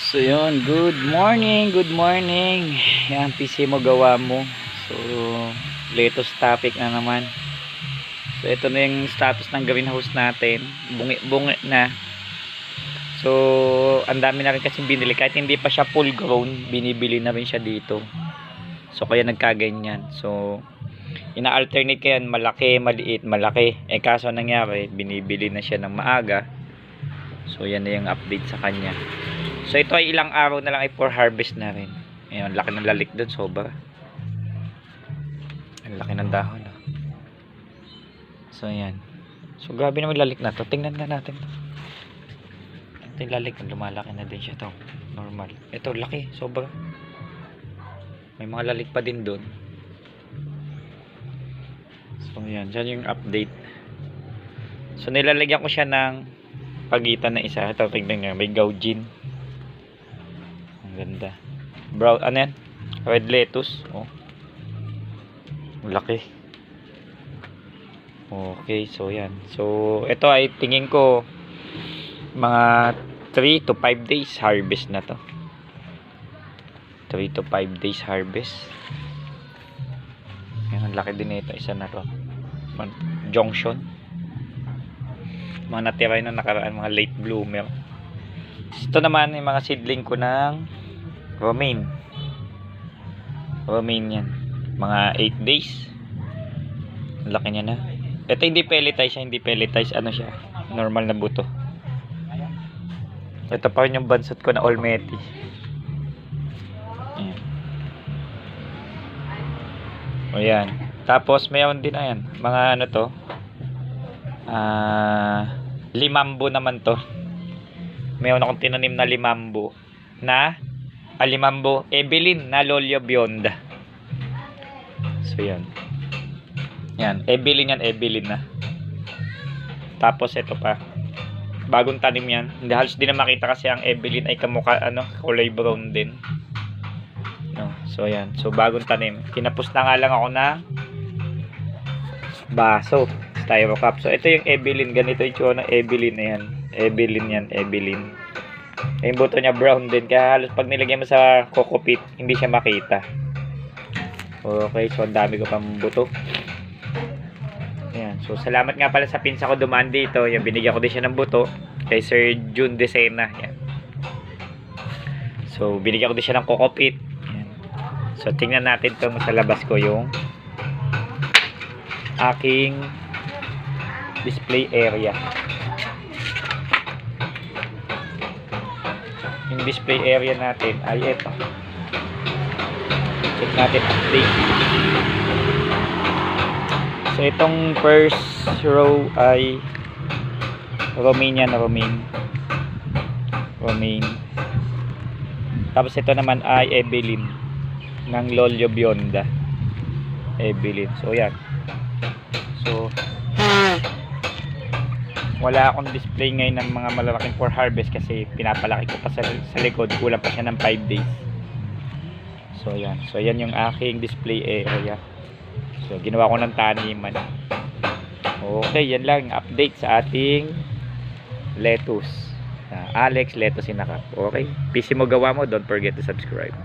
So yun, good morning, good morning. Yan, PC mo gawa mo. So, latest topic na naman. So, ito na yung status ng greenhouse natin. Bungi-bungi na. So, ang dami na rin kasi binili. Kahit hindi pa siya full grown, binibili na rin siya dito. So, kaya nagkaganyan. So, ina-alternate kaya malaki, maliit, malaki. Eh, kaso nangyari, binibili na siya ng maaga. So, yan na yung update sa kanya. So ito ay ilang araw na lang ay for harvest na rin. Ayun, laki ng lalik doon, sobra. Ang laki ng dahon. Oh. So ayan. So grabe naman lalik na to. Tingnan na natin to. Ito yung lalik, lumalaki na din siya to. Normal. Ito laki, sobra. May mga lalik pa din doon. So ayan, dyan yung update. So nilalagyan ko siya ng pagitan na isa. Ito, tignan nga, may gaujin. Ganda. Brown, ano yan? Red lettuce. Oh. Laki. Okay, so yan. So, ito ay tingin ko mga 3 to 5 days harvest na to. 3 to 5 days harvest. Yan, ang laki din ito. Isa na to. Junction. Mga natira na nakaraan, mga late bloomer. Ito naman yung mga seedling ko ng romaine yan, mga 8 days. Laki niya na. Ito hindi pelletize siya, hindi pelletize, ano siya, normal na buto. Ito pa rin yung bansot ko na olmeti. Ayan. Tapos mayroon din na yan, mga ano to, limambo naman to. Mayroon akong tinanim na limambo Evelyn na Lolyo Bionda. So yan. Yan, Evelyn na. Tapos ito pa. Bagong tanim yan. Hindi halos din na makita kasi ang Evelyn ay kamukha kulay brown din. No. So yan. So bagong tanim. Kinapos na nga lang ako ng baso, styro cup. So ito yung Evelyn, ganito yung tsura ng Evelyn na yan. Evelyn. Yung buto niya brown din, kaya halos pag nilagyan mo sa coco peat, hindi siya makita. Okay, so ang dami ko pang buto. Ayan, so salamat nga pala sa pinsa ko dumaan dito. Yung binigyan ko din siya ng buto kay Sir June Decena. Ayan. So binigyan ko din siya ng coco peat. Ayan. So tingnan natin itong sa labas ko yung aking display area. Yung display area natin ay ito. Check natin update. So itong first row ay romaine. Tapos ito naman ay Evelyn ng Lolyo Bionda. Evelyn. So yan. So wala akong display ngayon ng mga malalaking for harvest kasi pinapalaki ko pa sa likod, kulang pa siya ng 5 days. So yan, so yan yung aking display area. So ginawa ko ng taniman. Okay, yan lang update sa ating lettuce. Alex Lettuce Inakap. Okay, PC mo gawa mo, don't forget to subscribe.